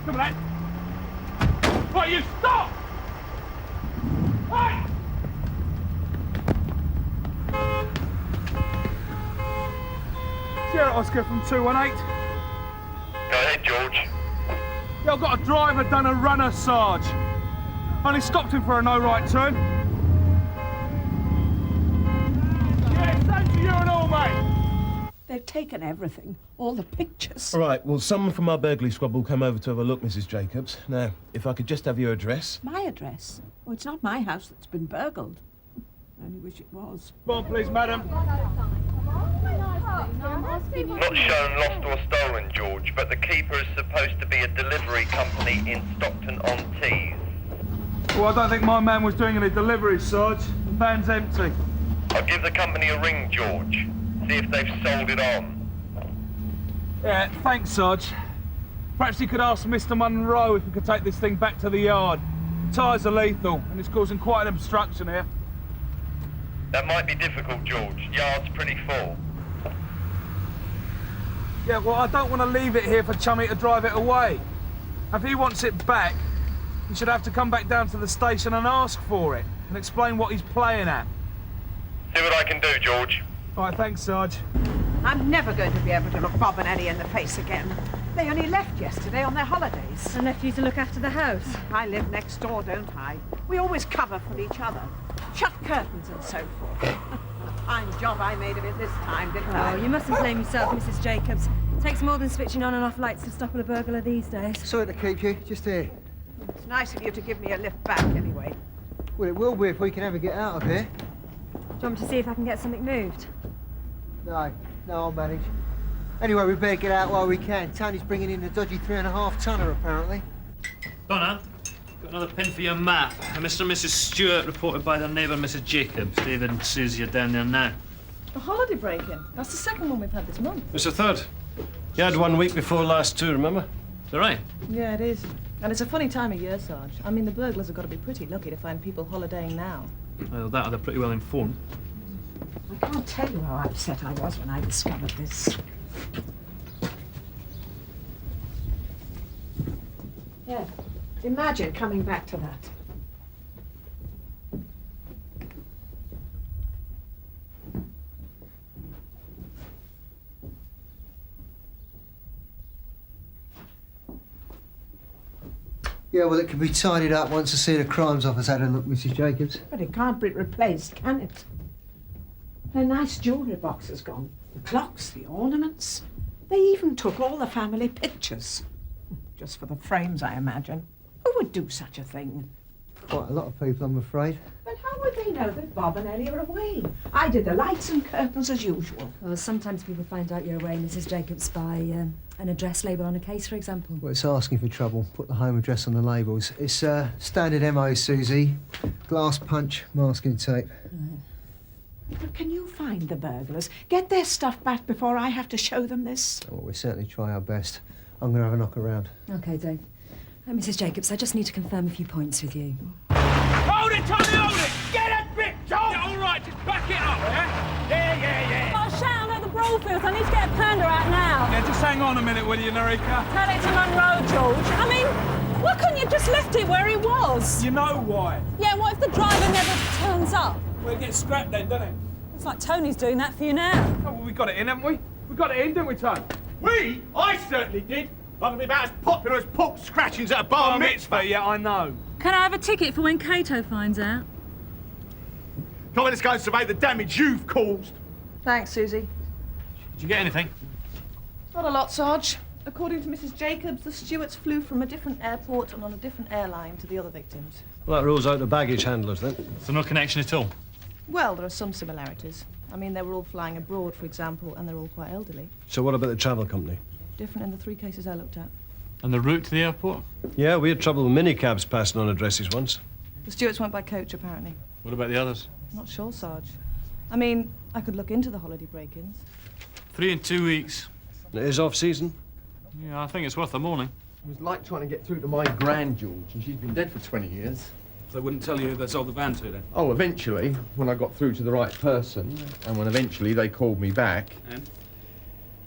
Some of that. Right, you stop! Hey! Sierra Oscar from 218. Go ahead, George. Yeah, I've got a driver done a runner, Sarge. Only stopped him for a no right turn. Yeah, same to you and all, mate. They've taken everything, all the pictures. All right, well, someone from our burglary squad will come over to have a look, Mrs. Jacobs. Now, if I could just have your address. My address? Oh, it's not my house that's been burgled. I only wish it was. Come on, please, madam. Not shown lost or stolen, George, but the keeper is supposed to be a delivery company in Stockton-on-Tees. Well, I don't think my man was doing any deliveries, Sarge. The van's empty. I'll give the company a ring, George. See if they've sold it on. Yeah, thanks, Sarge. Perhaps you could ask Mr. Munro if we could take this thing back to the yard. Tyres are lethal, and it's causing quite an obstruction here. That might be difficult, George. Yard's pretty full. Yeah, well, I don't want to leave it here for Chummy to drive it away. If he wants it back, he should have to come back down to the station and ask for it, and explain what he's playing at. See what I can do, George. All right, thanks, Sarge. I'm never going to be able to look Bob and Ellie in the face again. They only left yesterday on their holidays. And left you to look after the house. I live next door, don't I? We always cover for each other. Shut curtains and so forth. Fine job I made of it this time, didn't I? Oh, you mustn't blame yourself, Mrs. Jacobs. Takes more than switching on and off lights to stop a burglar these days. Sorry to keep you, just here. It's nice of you to give me a lift back, anyway. Well, it will be if we can ever get out of here. Do you want me to see if I can get something moved? No, I'll manage. Anyway, we better get out while we can. Tony's bringing in the dodgy 3.5 tonner, apparently. Donna, got another pin for your map. Mr. and Mrs. Stewart reported by their neighbour, Mrs. Jacobs. David and Suzi are down there now. A holiday break-in? That's the second one we've had this month. It's the third. You had 1 week before last too, remember? Is that right? Yeah, it is. And it's a funny time of year, Sarge. I mean, the burglars have got to be pretty lucky to find people holidaying now. Well, that or they're pretty well informed. I can't tell you how upset I was when I discovered this. Yeah, imagine coming back to that. Yeah, well, it can be tidied up once the scene of crime's office had a look, Mrs. Jacobs. But it can't be replaced, can it? Her nice jewellery box is gone. The clocks, the ornaments. They even took all the family pictures. Just for the frames, I imagine. Who would do such a thing? Quite a lot of people, I'm afraid. But how would they know that Bob and Ellie are away? I did the lights and curtains as usual. Well, sometimes people find out you're away, Mrs. Jacobs, by an address label on a case, for example. Well, it's asking for trouble. Put the home address on the labels. It's standard MO, Suzi. Glass punch, masking tape. But can you find the burglars? Get their stuff back before I have to show them this? Well, we'll certainly try our best. I'm going to have a knock around. OK, Dave. Mrs. Jacobs, I just need to confirm a few points with you. Hold it, Tommy, hold it! Get a bit, Joel! Yeah, all right, just back it up, yeah? Yeah. Oh, shout at the Broadfields. I need to get a panda out now. Yeah, just hang on a minute, will you, Narika? Tell it to Munro, George. I mean, why couldn't you just left it where it was? You know why? Yeah, what if the driver never turns up? Well, it gets scrapped then, doesn't it? It's like Tony's doing that for you now. Oh, well, we got it in, haven't we? We got it in, didn't we, Tony? We? I certainly did. I'm gonna be about as popular as pork scratchings at a bar mitzvah. Yeah, I know. Can I have a ticket for when Cato finds out? Come on, let's go and survey the damage you've caused. Thanks, Suzi. Did you get anything? Not a lot, Sarge. According to Mrs. Jacobs, the Stewarts flew from a different airport and on a different airline to the other victims. Well, that rules out the baggage handlers, then. So no connection at all? Well, there are some similarities. I mean, they were all flying abroad, for example, and they're all quite elderly. So what about the travel company? Different in the 3 cases I looked at. And the route to the airport? Yeah, we had trouble with minicabs passing on addresses once. The Stewarts went by coach, apparently. What about the others? Not sure, Sarge. I mean, I could look into the holiday break-ins. 3 in 2 weeks. It is off-season. Yeah, I think it's worth a morning. It was like trying to get through to my grand, George, and she's been dead for 20 years. So they wouldn't tell you who they sold the van to, then? Oh, eventually, when I got through to the right person, and when eventually they called me back. And?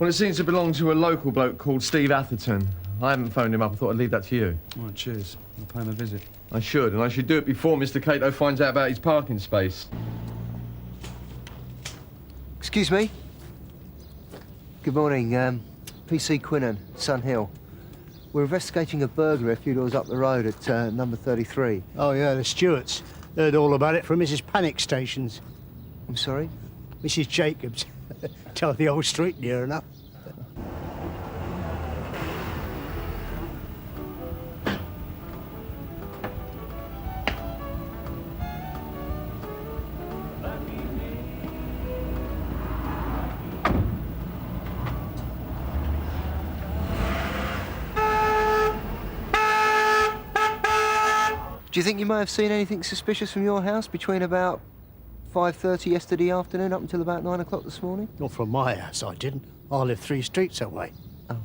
Well, it seems to belong to a local bloke called Steve Atherton. I haven't phoned him up. I thought I'd leave that to you. All right, cheers. I'll pay him a visit. I should, and I should do it before Mr. Cato finds out about his parking space. Excuse me? Good morning, PC Quinnan, Sun Hill. We're investigating a burglary a few doors up the road at number 33. Oh, yeah, the Stewarts. Heard all about it from Mrs. Panic Stations. I'm sorry? Mrs. Jacobs. Tell the old street near enough. Do you think you may have seen anything suspicious from your house between about 5:30 yesterday afternoon up until about 9 o'clock this morning? Not from my house, I didn't. I live 3 streets away. Oh.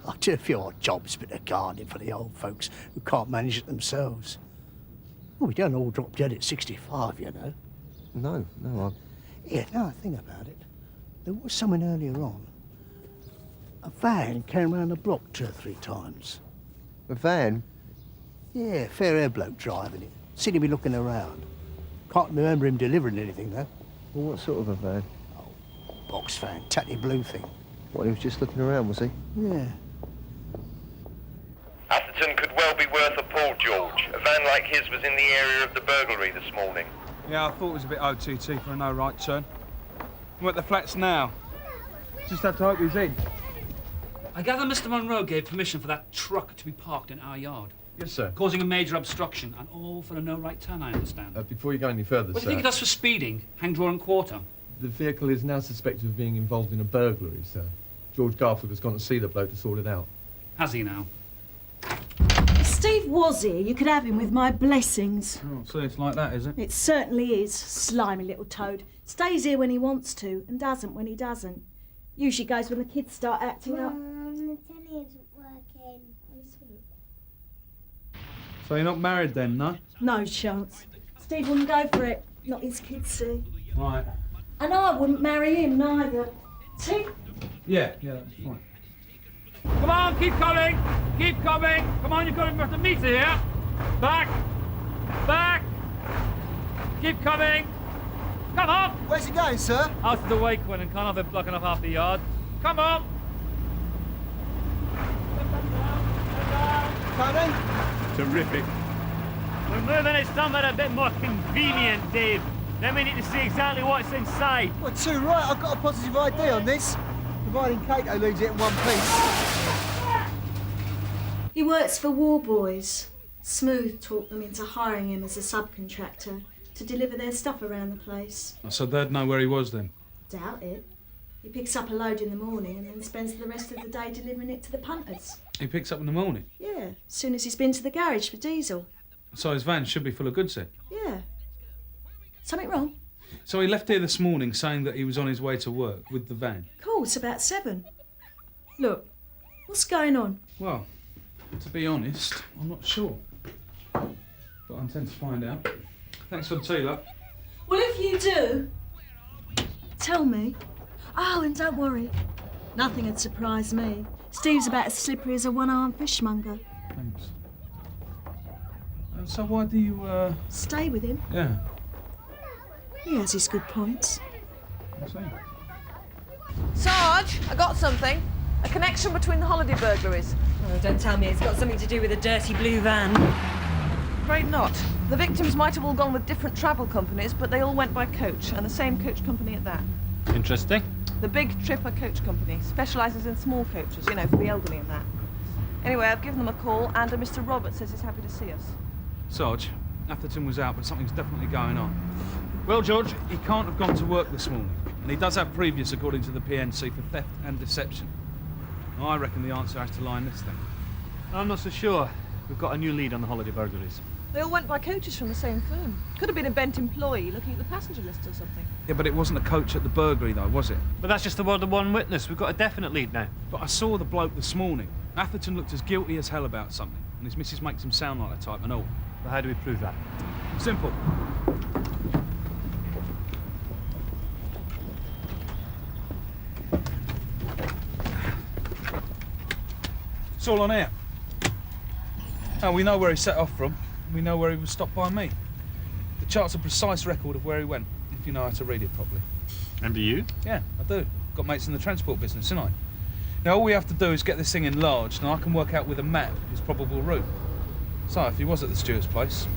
I do a few odd jobs, bit of gardening for the old folks who can't manage it themselves. Well, we don't all drop dead at 65, you know. No, Yeah, now I think about it. There was someone earlier on. A van came round the block 2 or 3 times. A van? Yeah, fair-haired bloke driving it. Seen him looking around. Can't remember him delivering anything, though. Well, what sort of a van? Oh, box van, tatty blue thing. What, he was just looking around, was he? Yeah. Atherton could well be worth a pull, George. A van like his was in the area of the burglary this morning. Yeah, I thought it was a bit OTT for a no right turn. I'm at the flats now. Just have to hope he's in. I gather Mr. Monroe gave permission for that truck to be parked in our yard. Yes, sir. Causing a major obstruction, and all for a no right turn, I understand. Before you go any further, What do sir, you think it does for speeding? Hang, draw and quarter? the vehicle is now suspected of being involved in a burglary, sir. George Garfield has gone to see the bloke to sort it out. Has he now? If Steve was here, you could have him with my blessings. Oh, so it's like that, is it? It certainly is. Slimy little toad. Stays here when he wants to and doesn't when he doesn't. Usually goes when the kids start acting up. The telly isn't working. So you're not married then, no? No chance. Steve wouldn't go for it. Not his kids, see. Right. And I wouldn't marry him neither. See? Yeah, that's fine. Come on, keep coming! Keep coming! Come on, you've got to meet here! Back! Back! Keep coming! Come on! Where's he going, sir? Out of the way, Quinn, and can't have it blocking off half the yard. Come on! Tony? Terrific. We're moving it somewhere a bit more convenient, Dave. Then we need to see exactly what's inside. Well, too right. I've got a positive idea on this. Providing Cato leaves it in one piece. He works for War Boys. Smooth talked them into hiring him as a subcontractor to deliver their stuff around the place. So they'd know where he was then? Doubt it. He picks up a load in the morning and then spends the rest of the day delivering it to the punters. He picks up in the morning? Yeah, as soon as he's been to the garage for diesel. So his van should be full of goods then? Yeah. Something wrong? So he left here this morning saying that he was on his way to work with the van? Cool, it's about 7. Look, what's going on? Well, to be honest, I'm not sure. But I intend to find out. Thanks for the tea, love. Well, if you do, tell me. Oh, and don't worry. Nothing would surprise me. Steve's about as slippery as a one-armed fishmonger. Thanks. So why do you, Stay with him. Yeah. He has his good points. I see. Sarge, I got something. A connection between the holiday burglaries. Oh, don't tell me it's got something to do with a dirty blue van. Afraid not. The victims might have all gone with different travel companies, but they all went by coach, and the same coach company at that. Interesting. The Big Tripper Coach Company specialises in small coaches, you know, for the elderly and that. Anyway, I've given them a call, and a Mr. Roberts says he's happy to see us. Sarge, Atherton was out, but something's definitely going on. Well, George, he can't have gone to work this morning, and he does have previous, according to the PNC, for theft and deception. I reckon the answer has to lie in this thing. I'm not so sure. We've got a new lead on the holiday burglaries. They all went by coaches from the same firm. Could have been a bent employee looking at the passenger list or something. Yeah, but it wasn't a coach at the burglary, though, was it? But that's just the word of one witness. We've got a definite lead now. But I saw the bloke this morning. Atherton looked as guilty as hell about something, and his missus makes him sound like that type and all. But how do we prove that? Simple. It's all on here. Now, we know where he set off from. We know where he was stopped by me. The chart's a precise record of where he went, if you know how to read it properly. And do you? Yeah, I do. Got mates in the transport business, haven't I? Now, all we have to do is get this thing enlarged, and I can work out with a map his probable route. So, if he was at the Stewart's place,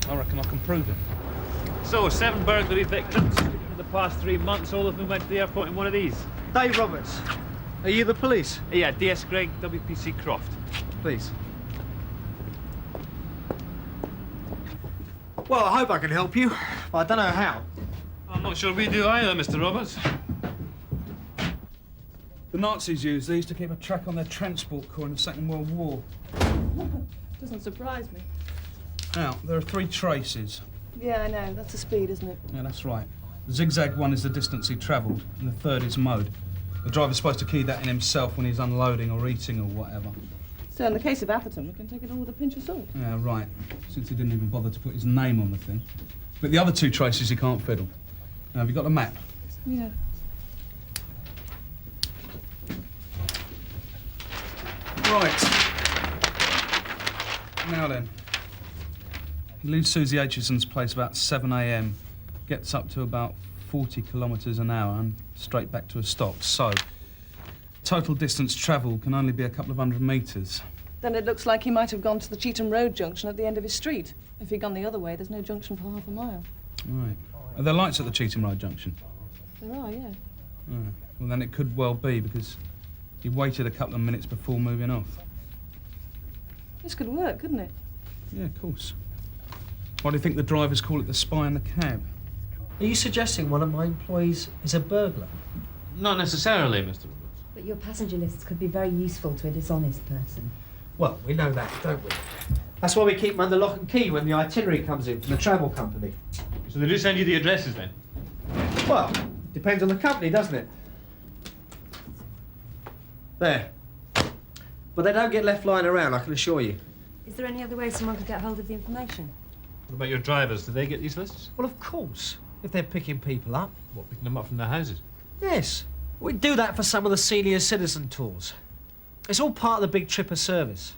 I reckon I can prove it. So, 7 burglary victims. In the past 3 months, all of them went to the airport in one of these. Dave Roberts, are you the police? Yeah, DS Greg, WPC Croft. Please. Well, I hope I can help you, but I don't know how. I'm not sure we do either, Mr. Roberts. The Nazis used these to keep a track on their transport corps in the Second World War. Doesn't surprise me. Now, there are 3 traces. Yeah, I know. That's the speed, isn't it? Yeah, that's right. The zigzag one is the distance he travelled, and the 3rd is mode. The driver's supposed to key that in himself when he's unloading or eating or whatever. So in the case of Atherton, we can take it all with a pinch of salt. Yeah, right. Since he didn't even bother to put his name on the thing. But the other 2 traces he can't fiddle. Now, have you got the map? Yeah. Right. Now then. He leaves Suzi Aitchison's place about 7 a.m, gets up to about 40 kilometres an hour and straight back to a stop. So, total distance travelled can only be a couple of 100 metres. Then it looks like he might have gone to the Cheetham Road junction at the end of his street. If he'd gone the other way, there's no junction for half a mile. Right. Are there lights at the Cheetham Road junction? There are, yeah. Oh. Well, then it could well be, because he waited a couple of minutes before moving off. This could work, couldn't it? Yeah, of course. Why do you think the drivers call it the spy in the cab? Are you suggesting one of my employees is a burglar? Not necessarily, Mr. Roberts. But your passenger lists could be very useful to a dishonest person. Well, we know that, don't we? That's why we keep them under lock and key when the itinerary comes in from the travel company. So they do send you the addresses then? Well, depends on the company, doesn't it? There. But they don't get left lying around, I can assure you. Is there any other way someone could get hold of the information? What about your drivers? Do they get these lists? Well, of course. If they're picking people up. What, picking them up from their houses? Yes. We do that for some of the senior citizen tours. It's all part of the big trip of service.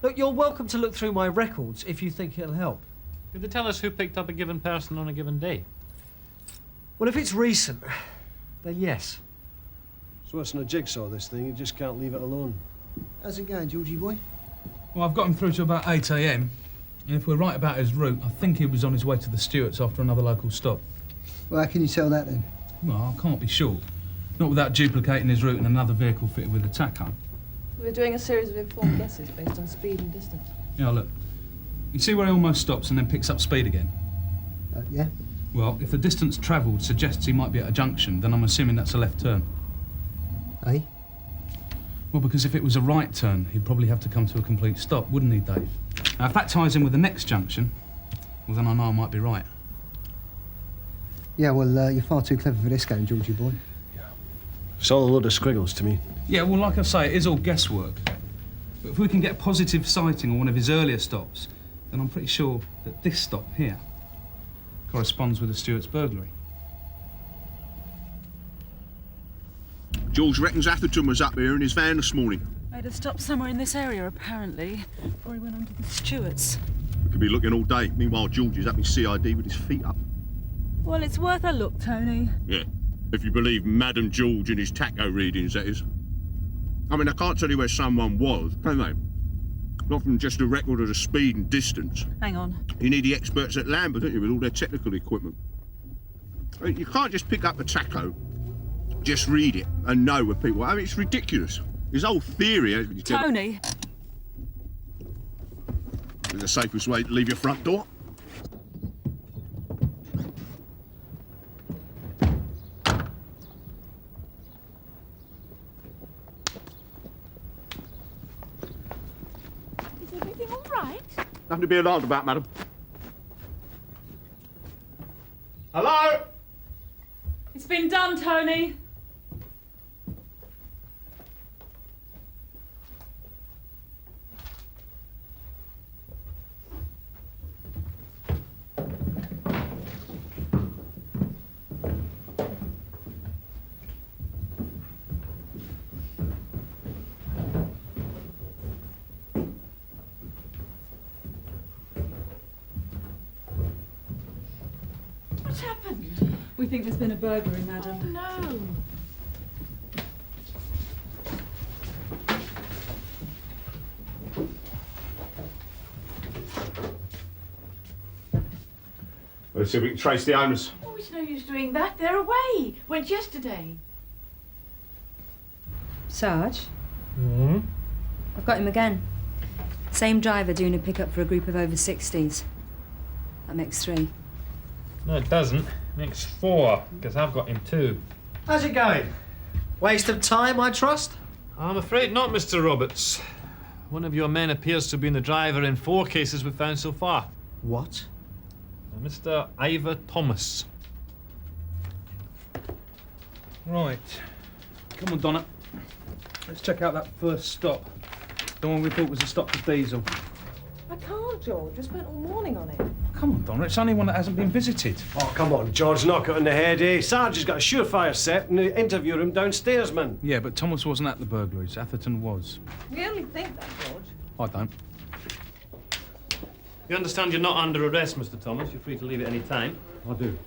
Look, you're welcome to look through my records if you think it'll help. Could they tell us who picked up a given person on a given day? Well, if it's recent, then yes. It's worse than a jigsaw, this thing. You just can't leave it alone. How's it going, Georgie boy? Well, I've got him through to about 8 a.m. And if we're right about his route, I think he was on his way to the Stewart's after another local stop. Well, how can you tell that then? Well, I can't be sure. Not without duplicating his route in another vehicle fitted with a tacho. We're doing a series of informed guesses based on speed and distance. Yeah, look. You see where he almost stops and then picks up speed again? Yeah. Well, if the distance travelled suggests he might be at a junction, then I'm assuming that's a left turn. Eh? Well, because if it was a right turn, he'd probably have to come to a complete stop, wouldn't he, Dave? Now, if that ties in with the next junction, well, then I know I might be right. Yeah, well, you're far too clever for this game, Georgie boy. It's all a load of squiggles to me. Yeah, well, like I say, it is all guesswork. But if we can get a positive sighting on one of his earlier stops, then I'm pretty sure that this stop here corresponds with the Stewart's burglary. George reckons Atherton was up here in his van this morning. Made a stop somewhere in this area, apparently, before he went on to the Stewart's. We could be looking all day. Meanwhile, George is up in CID with his feet up. Well, it's worth a look, Tony. Yeah, if you believe Madam George and his taco readings, that is. I mean, I can't tell you where someone was, can they? Not from just a record of the speed and distance. Hang on. You need the experts at Lambert, don't you, with all their technical equipment. I mean, you can't just pick up a taco, just read it and know where people are. I mean, it's ridiculous. His whole theory... Tony! Is the safest way to leave your front door. Is everything all right? Nothing to be alarmed about, madam. Hello? It's been done, Tony. happened? We think there's been a burglary, madam. Oh, no. Let's see if we can trace the owners. Oh, it's no use doing that. They're away. Went yesterday. Sarge, Hmm? I've got him again. Same driver doing a pickup for a group of over 60s. That makes 3. No, it doesn't. Makes 4, because I've got him too. How's it going? Waste of time, I trust? I'm afraid not, Mr. Roberts. One of your men appears to have been the driver in 4 cases we've found so far. What? Mr. Ivor Thomas. Right. Come on, Donna. Let's check out that first stop. The one we thought was a stop for diesel. I can't, George. I spent all morning on it. Come on, Donna. It's only one that hasn't been visited. Oh, come on, George, knock it on the head, eh? Sarge has got a surefire set in the interview room downstairs, man. Yeah, but Thomas wasn't at the burglaries. Atherton was. We only think that, George. I don't. You understand you're not under arrest, Mr. Thomas. You're free to leave at any time. I do.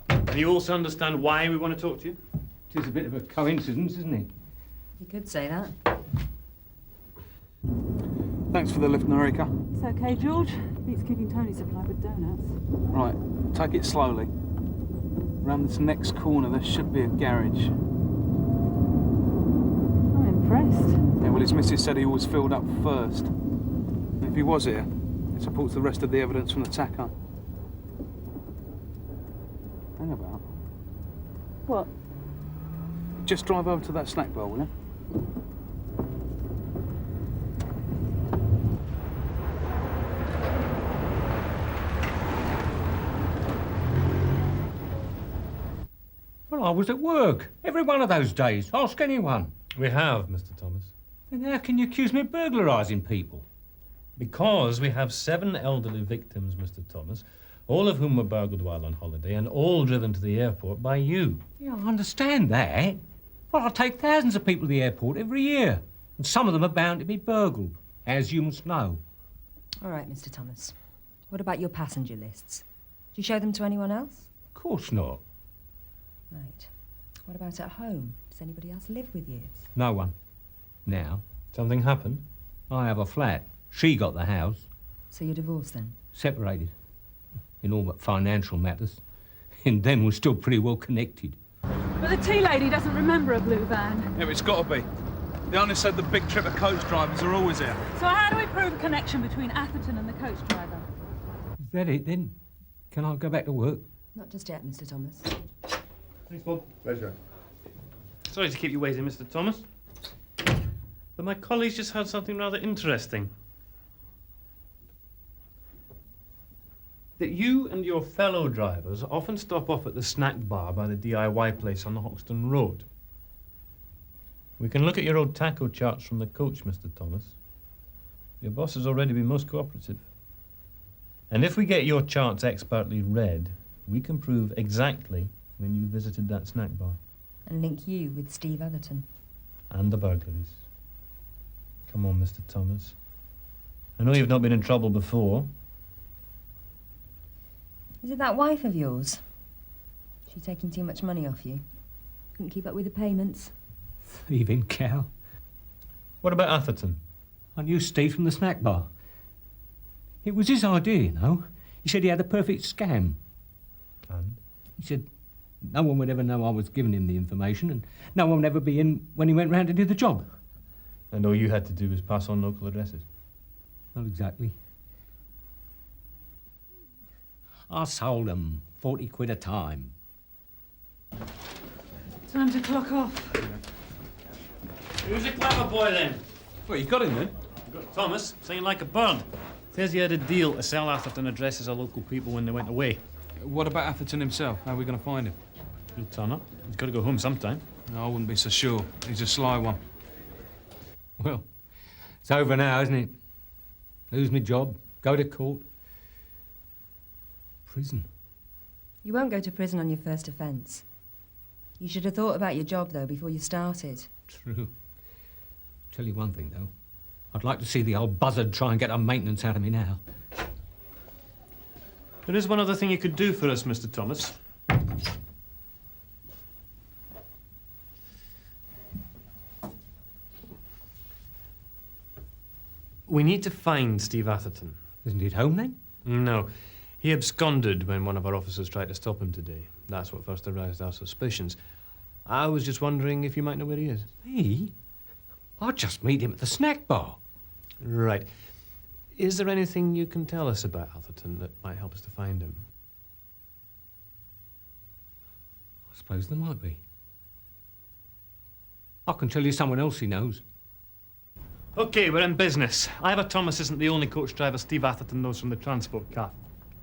And you also understand why we want to talk to you? It is a bit of a coincidence, isn't it? You could say that. Thanks for the lift, Norika. It's okay, George. Beats keeping Tony supplied with donuts. Right, take it slowly. Around this next corner, there should be a garage. I'm impressed. Yeah, well, his missus said he always filled up first. And if he was here, it supports the rest of the evidence from the tacker. Hang about. What? Just drive over to that snack bar, will you? Well, I was at work. Every one of those days. Ask anyone. We have, Mr. Thomas. Then how can you accuse me of burglarising people? Because we have 7 elderly victims, Mr. Thomas, all of whom were burgled while on holiday and all driven to the airport by you. Yeah, I understand that. Well, I take thousands of people to the airport every year. And some of them are bound to be burgled, as you must know. All right, Mr. Thomas. What about your passenger lists? Did you show them to anyone else? Of course not. Right. What about at home? Does anybody else live with you? No one. Now. Something happened? I have a flat. She got the house. So you're divorced then? Separated. In all but financial matters. And then we're still pretty well connected. But the tea lady doesn't remember a blue van. Yeah, but it's got to be. The owner said the big tripper coach drivers are always here. So how do we prove a connection between Atherton and the coach driver? Is that it then? Can I go back to work? Not just yet, Mr. Thomas. Thanks, Bob. Pleasure. Sorry to keep you waiting, Mr. Thomas. But my colleagues just heard something rather interesting. That you and your fellow drivers often stop off at the snack bar by the DIY place on the Hoxton Road. We can look at your old taco charts from the coach, Mr. Thomas. Your boss has already been most cooperative. And if we get your charts expertly read, we can prove exactly when you visited that snack bar. And link you with Steve Atherton. And the burglaries. Come on, Mr. Thomas. I know you've not been in trouble before. Is it that wife of yours? She taking too much money off you? Couldn't keep up with the payments? Thieving cow. What about Atherton? I knew Steve from the snack bar. It was his idea, you know. He said he had a perfect scam. And? He said no one would ever know I was giving him the information and no one would ever be in when he went round to do the job. And all you had to do was pass on local addresses? Not exactly. I sold them 40 quid a time. Time to clock off. Who's a clever boy then? Well, you got him then. You got Thomas, singing like a bird. Says he had a deal to sell Atherton addresses of local people when they went away. What about Atherton himself? How are we going to find him? He'll turn up. He's got to go home sometime. No, I wouldn't be so sure. He's a sly one. Well, it's over now, isn't it? Lose my job, go to court. Prison. You won't go to prison on your first offence. You should have thought about your job, though, before you started. True. Tell you one thing, though. I'd like to see the old buzzard try and get a maintenance out of me now. There is one other thing you could do for us, Mr. Thomas. We need to find Steve Atherton. Isn't he at home then? No. He absconded when one of our officers tried to stop him today. That's what first aroused our suspicions. I was just wondering if you might know where he is. Me? I'd just meet him at the snack bar. Right. Is there anything you can tell us about Atherton that might help us to find him? I suppose there might be. I can tell you someone else he knows. OK, we're in business. Ivor Thomas isn't the only coach driver Steve Atherton knows from the transport car.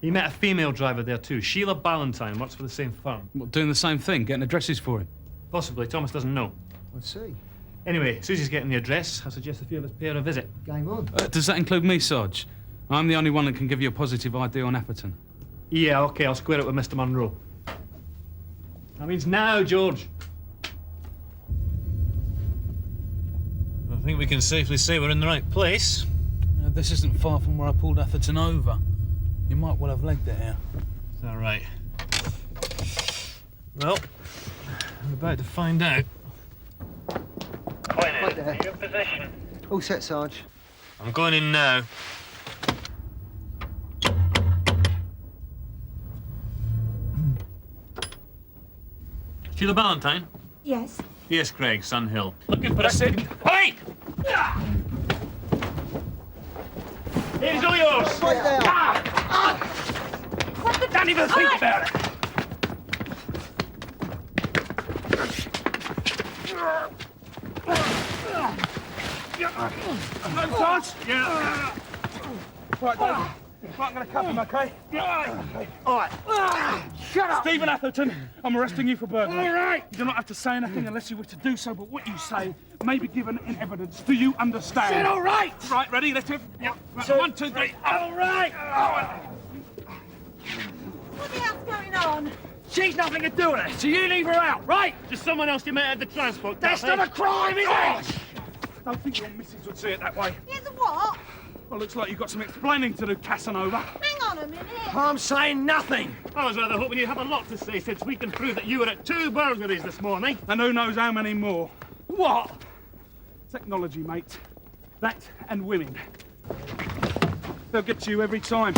He met a female driver there too. Sheila Ballantyne works for the same firm. What, doing the same thing, getting addresses for him? Possibly. Thomas doesn't know. I see. Anyway, Suzi's getting the address. I suggest a few of us pay her a visit. Game on. Does that include me, Sarge? I'm the only one that can give you a positive idea on Atherton. Yeah, OK, I'll square it with Mr. Munro. That means now, George. I think we can safely say we're in the right place. This isn't far from where I pulled Atherton over. You might well have legged it here. Is that right? Well, I'm about to find out. Wingett, are you in position? All set, Sarge. I'm going in now. Sheila Ballantyne? Yes. Yes, Craig, Sun Hill. Looking for a second. Hey! Here's all yours! Right there. Don't even think about it! No, Sarge? Yeah. Right, Dave. Right, I'm going to cuff him, OK? Okay. All right. Shut up! Stephen Atherton, I'm arresting you for burglary. All right. You do not have to say anything unless you wish to do so, but what you say may be given in evidence. Do you understand? Said all right! Right, ready? Let's have... Yep. Right, so, 1, 2, 3. All right! What the hell's going on? She's nothing to do with it, so you leave her out, right? Just someone else you met at the transport. That's not a crime, is it? I don't think your missus would see it that way. Yes, what? Well, looks like you've got some explaining to do, Casanova. Hang on a minute. I'm saying nothing. I was rather hoping you'd have a lot to say since we can prove that you were at 2 burglaries this morning. And who knows how many more. What? Technology, mate. That and women. They'll get you every time.